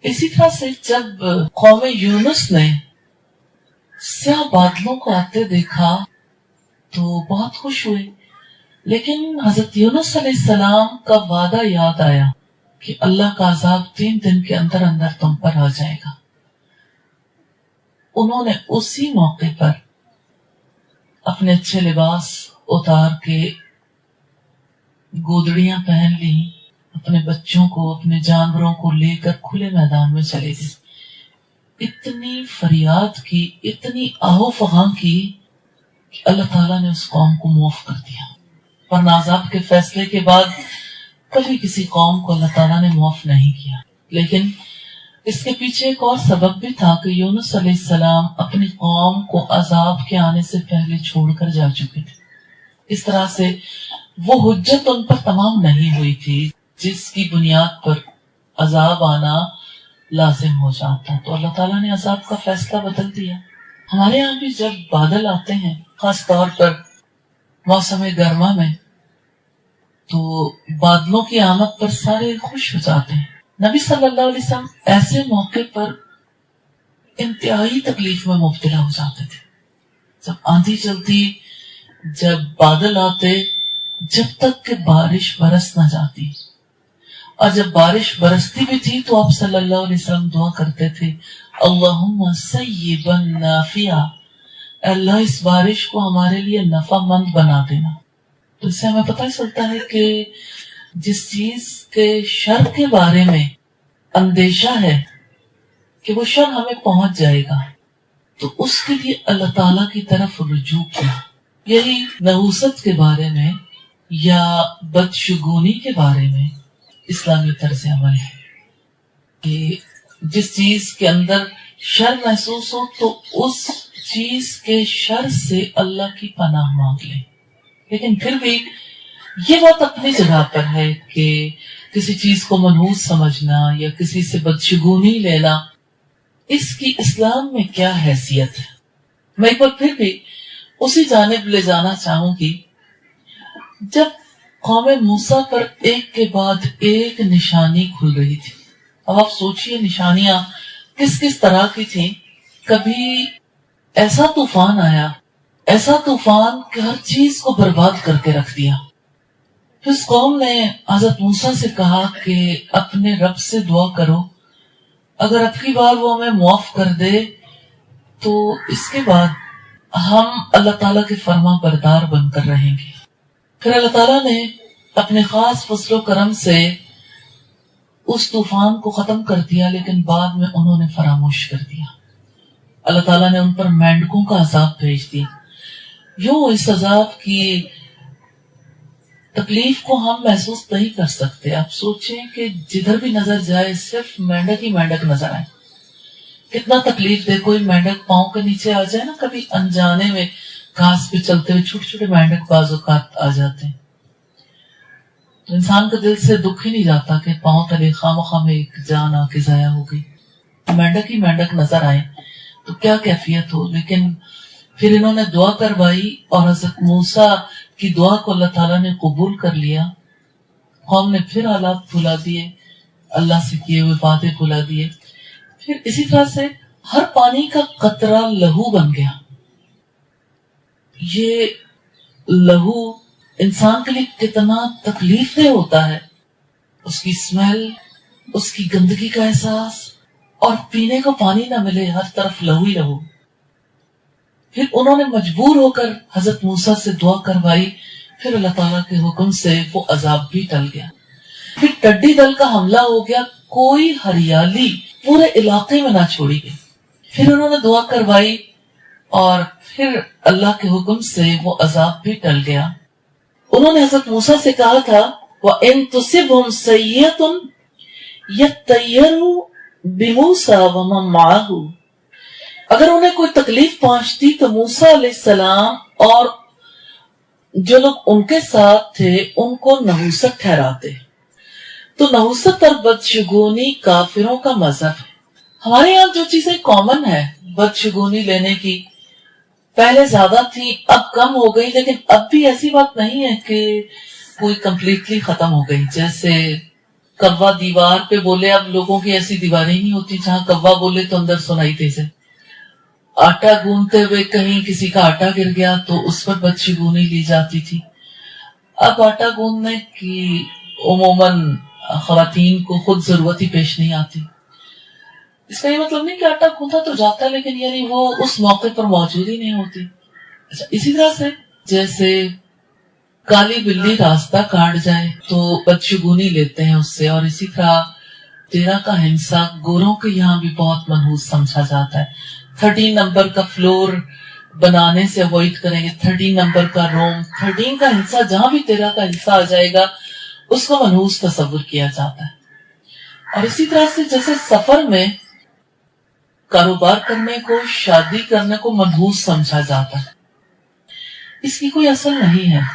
इसी तरह से जब कौम यूनुस ने स्याह बादलों को आते देखा तो बहुत खुश हुए, लेकिन हजरत यूनुस अलैहिस्सलाम का वादा याद आया कि अल्लाह का अजाब 3 दिन के अंदर अंदर तुम पर आ जाएगा। उन्होंने उसी मौके पर अपने अच्छे लिबास उतार के गोदड़ियां पहन ली, अपने बच्चों को, अपने जानवरों को लेकर खुले मैदान में चले गए। इतनी फरियाद की, इतनी आहो फगां की कि अल्लाह ताला ने उस कौम को माफ कर दिया। पर नाज़ाब के फैसले के बाद कभी किसी कौम को अल्लाह ताला ने माफ नहीं किया। लेकिन इसके पीछे एक और सबब भी था कि यूनुस अलैहिस्सलाम अपनी कौम को अजाब के आने से पहले छोड़कर जा चुके थे। इस तरह से वो हुज्जत उन पर तमाम नहीं हुई थी जिसकी बुनियाद पर अजाब आना लाजिम हो जाता। तो अल्लाह ताला ने अजाब का फैसला बदल दिया। हमारे यहाँ भी जब बादल आते हैं, खास तौर पर मौसम गर्मा में, तो बादलों की आमद पर सारे खुश हो जाते हैं। नबी सल्लल्लाहु अलैहि वसल्लम ऐसे मौके पर इंतहाई तकलीफ में मुब्तला हो जाते थे। जब आंधी चलती, जब बादल आते, जब तक कि बारिश बरस न जाती, और जब बारिश बरसती भी थी तो आप सल्लल्लाहु अलैहि वसल्लम दुआ करते थे, अल्लाहुम्मा सय्यिबन नाफिया, अल्लाह इस बारिश को हमारे लिए नफामंद बना देना। तो इससे हमें पता चलता है कि जिस चीज के शर के बारे में अंदेशा है कि वो शर हमें पहुंच जाएगा, तो उसके लिए अल्लाह ताला की तरफ रुजू किया। यही नहूसत के बारे में या बदशगुनी के बारे में इस्लामी तर्ज अमल है कि जिस चीज के अंदर शर महसूस हो तो उस चीज के शर से अल्लाह की पनाह मांग ले। लेकिन फिर भी ये बात अपनी जगह पर है कि किसी चीज को मनहूस समझना या किसी से बदशगुनी लेना, इसकी इस्लाम में क्या हैसियत है। मैं एक बार फिर भी उसी जानिब ले जाना चाहूंगी जब कौम मूसा पर एक के बाद एक निशानी खुल रही थी। अब आप सोचिए निशानियां किस किस तरह की थी। कभी ऐसा तूफान आया, ऐसा तूफान कि हर चीज को बर्बाद करके रख दिया। फिर उस कौम ने हजरत मूसा से कहा कि अपने रब से दुआ करो, अगर अब की बार वो हमें माफ कर दे तो इसके बाद हम अल्लाह ताला के फर्मा बरदार बनकर रहेंगे। फिर अल्लाह ताला ने अपने खास फजलो करम से उस तूफान को खत्म कर दिया, लेकिन बाद में उन्होंने फरामोश कर दिया। अल्लाह ताला ने उन पर मेंढकों का अजाब भेज दिया। यूं इस अजाब की तकलीफ को हम महसूस नहीं कर सकते। आप सोचें कि जिधर भी नजर जाए सिर्फ मेंढक ही मेंढक नजर आए। कितना तकलीफ दे कोई मेंढक पांव के नीचे आ जाए ना, कभी अनजाने में घास पे चलते हुए छोटे छोटे मेंढक बाज़-औक़ात आ जाते हैं, तो इंसान का दिल से दुख ही नहीं जाता कि पांव तले खामखा में एक जान आके जाया हो गई। मेंढक ही मेंढक नजर आए तो क्या कैफियत हो। लेकिन फिर इन्होंने दुआ करवाई और हजरत मूसा की दुआ को अल्लाह ताला ने कबूल कर लिया। कौम ने फिर हालात भुला दिए, अल्लाह से किए हुए वादे भुला दिए। फिर इसी तरह से हर पानी का कतरा लहू बन गया। ये लहू इंसान के लिए कितना तकलीफदेह होता है, उसकी स्मेल, उसकी गंदगी का एहसास, और पीने को पानी ना मिले, हर तरफ लहू ही लहू। फिर उन्होंने मजबूर होकर हजरत मूसा से दुआ करवाई। फिर अल्लाह ताला के हुक्म से वो अजाब भी टल गया। फिर टड्डी दल का हमला हो गया, कोई हरियाली पूरे इलाके में ना छोड़ी गई। फिर उन्होंने दुआ करवाई और फिर अल्लाह के हुक्म से वो अजाब भी टल गया। उन्होंने हजरत मूसा से कहा था, व इन तुसिबहुम सय्यतुन यत्तय्यरू बिमूसा व मन माअहू, अगर उन्हें कोई तकलीफ पहुंचती तो मूसा अलैहिस्सलाम और जो लोग उनके साथ थे उनको नहूसत ठहराते। तो नहूसत और बदशगुनी काफिरों का मजहब है। हमारे यहाँ जो चीजें कॉमन है बदशगुनी लेने की, पहले ज्यादा थी, अब कम हो गई, लेकिन अब भी ऐसी बात नहीं है कि कोई कंप्लीटली खत्म हो गई। जैसे कव्वा दीवार पे बोले, अब लोगों की ऐसी दीवारें नहीं होती जहां कव्वा बोले तो अंदर सुनाई दे जाए। आटा गूंदते हुए कहीं किसी का आटा गिर गया तो उस पर बदशगुनी ली जाती थी। अब आटा गूंदने की उमूमन खवातीन को खुद जरूरत ही पेश नहीं आती। इसका ये मतलब नहीं कि आटा गूंदा तो जाता है, लेकिन यानी वो उस मौके पर मौजूद ही नहीं होती। अच्छा, इसी तरह से जैसे काली बिल्ली रास्ता काट जाए तो बदशगुनी लेते हैं उससे, और इसी तरह तेरा का हिंसा गोरों के यहाँ भी बहुत मनहूस समझा जाता है। 13 नंबर का फ्लोर बनाने से अवॉइड करेंगे, 13 नंबर का रूम, 13 का हिंसा, जहां भी तेरा का हिंसा आ जाएगा उसको मनहूस तस्वुर किया जाता है। और इसी तरह से जैसे सफर में कारोबार करने को, शादी करने को मनहूस समझा जाता है, इसकी कोई असल नहीं है।